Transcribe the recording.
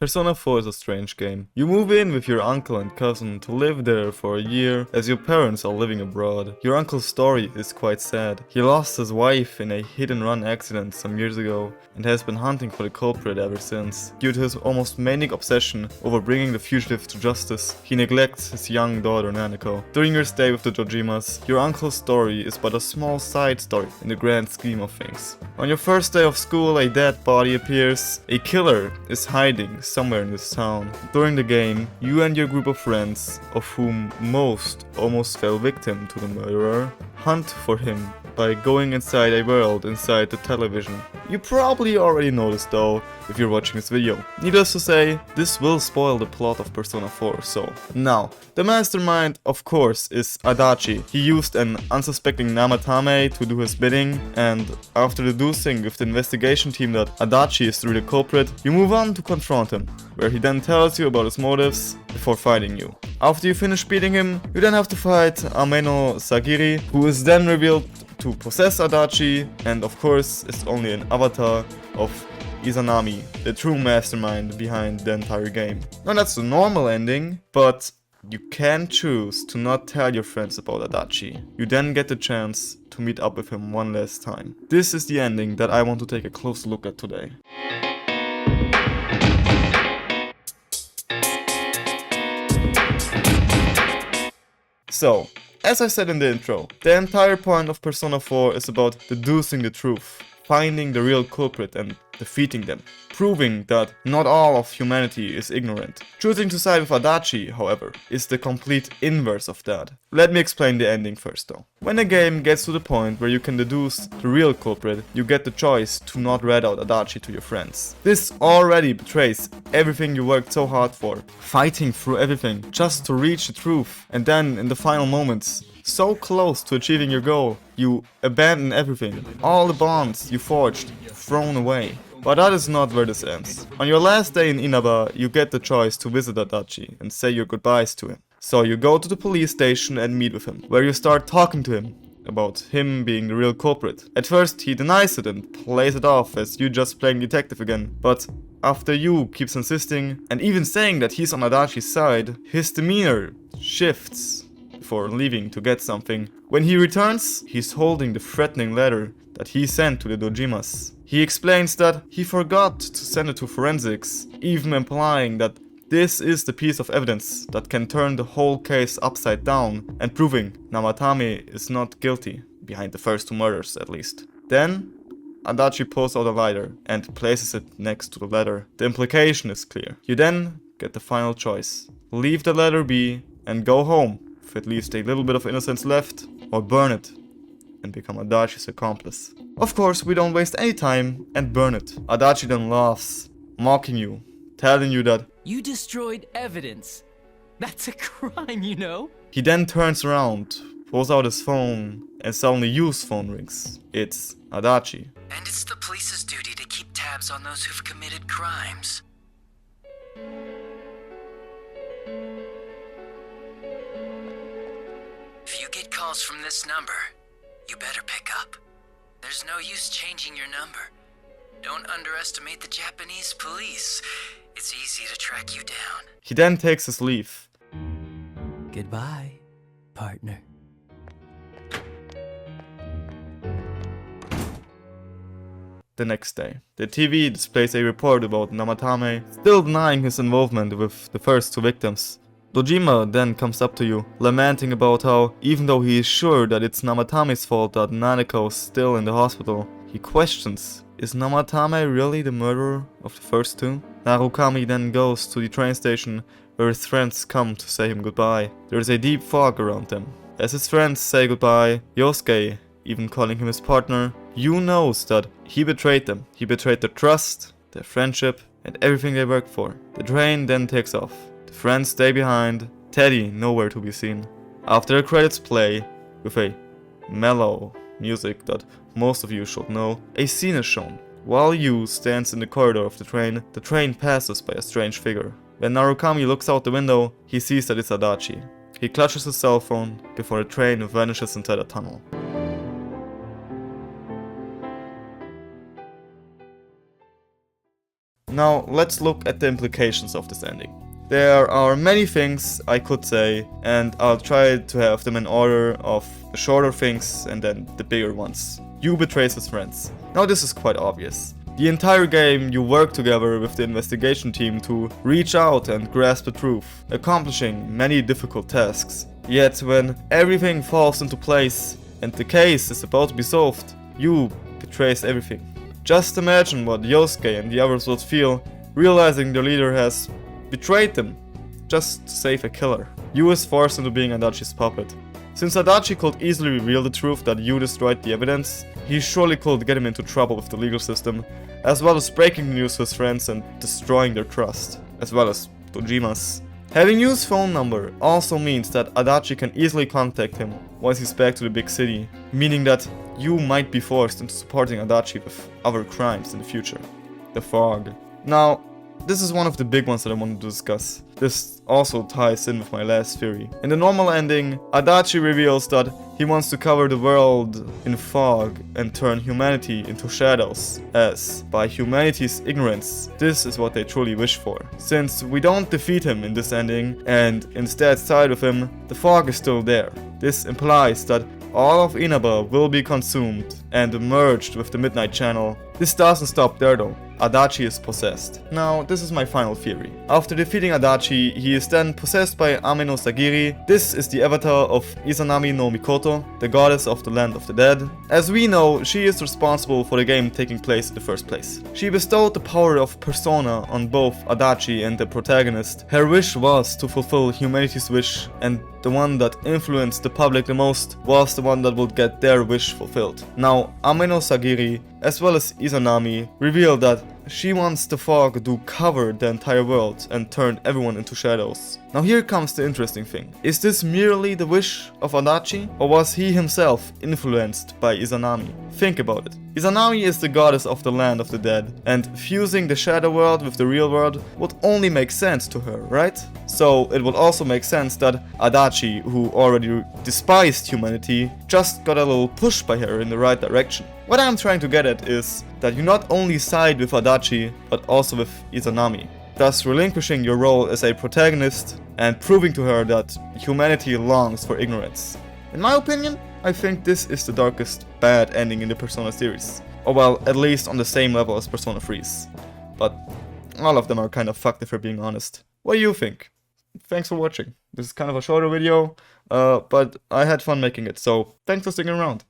Persona 4 is a strange game. You move in with your uncle and cousin to live there for a year as your parents are living abroad. Your uncle's story is quite sad. He lost his wife in a hit-and-run accident some years ago and has been hunting for the culprit ever since. Due to his almost manic obsession over bringing the fugitive to justice, he neglects his young daughter Nanako. During your stay with the Jojimas, your uncle's story is but a small side story in the grand scheme of things. On your first day of school, a dead body appears. A killer is hiding somewhere in this town. During the game, you and your group of friends, of whom most almost fell victim to the murderer, hunt for him by going inside a world inside the television. You probably already noticed though, if you're watching this video. Needless to say, this will spoil the plot of Persona 4, so. Now, the mastermind, of course, is Adachi. He used an unsuspecting Namatame to do his bidding, and after deducing with the investigation team that Adachi is really the culprit, you move on to confront him, where he then tells you about his motives before fighting you. After you finish beating him, you then have to fight Ameno Sagiri, who is then revealed to possess Adachi, and of course is only an avatar of Izanami, the true mastermind behind the entire game. Now that's the normal ending, but you can choose to not tell your friends about Adachi. You then get the chance to meet up with him one last time. This is the ending that I want to take a close look at today. So, as I said in the intro, the entire point of Persona 4 is about deducing the truth, finding the real culprit and defeating them, proving that not all of humanity is ignorant. Choosing to side with Adachi, however, is the complete inverse of that. Let me explain the ending first though. When the game gets to the point where you can deduce the real culprit, you get the choice to not rat out Adachi to your friends. This already betrays everything you worked so hard for, fighting through everything just to reach the truth, and then in the final moments, so close to achieving your goal, you abandon everything. All the bonds you forged, thrown away. But that is not where this ends. On your last day in Inaba, you get the choice to visit Adachi and say your goodbyes to him. So you go to the police station and meet with him, where you start talking to him about him being the real culprit. At first he denies it and plays it off as you just playing detective again, but after you keeps insisting and even saying that he's on Adachi's side, his demeanor shifts before leaving to get something. When he returns, he's holding the threatening letter that he sent to the Dojimas. He explains that he forgot to send it to forensics, even implying that this is the piece of evidence that can turn the whole case upside down and proving Namatame is not guilty, behind the first two murders at least. Then, Adachi pulls out a lighter and places it next to the letter. The implication is clear. You then get the final choice. Leave the letter be and go home with at least a little bit of innocence left, or burn it and become Adachi's accomplice. Of course, we don't waste any time and burn it. Adachi then laughs, mocking you, telling you that you destroyed evidence. That's a crime, you know? He then turns around, pulls out his phone, and suddenly Yu's phone rings. It's Adachi. And it's the police's duty to keep tabs on those who've committed crimes. If you get calls from this number, you better pick up. There's no use changing your number. Don't underestimate the Japanese police. It's easy to track you down. He then takes his leave. Goodbye, partner. The next day, the TV displays a report about Namatame still denying his involvement with the first two victims. Dojima then comes up to you, lamenting about how, even though he is sure that it's Namatame's fault that Nanako is still in the hospital, he questions, is Namatame really the murderer of the first two? Narukami then goes to the train station where his friends come to say him goodbye. There is a deep fog around them. As his friends say goodbye, Yosuke, even calling him his partner, Yu knows that he betrayed them. He betrayed their trust, their friendship, and everything they worked for. The train then takes off. The friends stay behind, Teddy nowhere to be seen. After the credits play, with a mellow music that most of you should know, a scene is shown. While Yu stands in the corridor of the train passes by a strange figure. When Narukami looks out the window, he sees that it's Adachi. He clutches his cell phone before the train vanishes inside a tunnel. Now let's look at the implications of this ending. There are many things I could say, and I'll try to have them in order of the shorter things and then the bigger ones. Yu betrays his friends. Now this is quite obvious. The entire game you work together with the investigation team to reach out and grasp the truth, accomplishing many difficult tasks. Yet when everything falls into place and the case is about to be solved, Yu betrays everything. Just imagine what Yosuke and the others would feel realizing their leader has betrayed them just to save a killer. Yu is forced into being Adachi's puppet. Since Adachi could easily reveal the truth that Yu destroyed the evidence, he surely could get him into trouble with the legal system, as well as breaking the news to his friends and destroying their trust, as well as Tojima's. Having Yu's phone number also means that Adachi can easily contact him once he's back to the big city, meaning that Yu might be forced into supporting Adachi with other crimes in the future. The fog. Now, this is one of the big ones that I wanted to discuss. This also ties in with my last theory. In the normal ending, Adachi reveals that he wants to cover the world in fog and turn humanity into shadows, as by humanity's ignorance, this is what they truly wish for. Since we don't defeat him in this ending and instead side with him, the fog is still there. This implies that all of Inaba will be consumed and merged with the Midnight Channel. This doesn't stop there though. Adachi is possessed. Now, this is my final theory. After defeating Adachi, he is then possessed by Ame no Sagiri. This is the avatar of Izanami no Mikoto, the goddess of the land of the dead. As we know, she is responsible for the game taking place in the first place. She bestowed the power of persona on both Adachi and the protagonist. Her wish was to fulfill humanity's wish, and the one that influenced the public the most was the one that would get their wish fulfilled. Now, Ame no Sagiri, as well as Izanami, revealed that she wants the fog to cover the entire world and turn everyone into shadows. Now here comes the interesting thing. Is this merely the wish of Adachi, or was he himself influenced by Izanami? Think about it. Izanami is the goddess of the land of the dead, and fusing the shadow world with the real world would only make sense to her, right? So it would also make sense that Adachi, who already despised humanity, just got a little push by her in the right direction. What I'm trying to get at is that you not only side with Adachi, but also with Izanami, thus relinquishing your role as a protagonist and proving to her that humanity longs for ignorance. In my opinion, I think this is the darkest bad ending in the Persona series. Or well, at least on the same level as Persona 3's. But all of them are kind of fucked if we're being honest. What do you think? Thanks for watching. This is kind of a shorter video, but I had fun making it, so thanks for sticking around.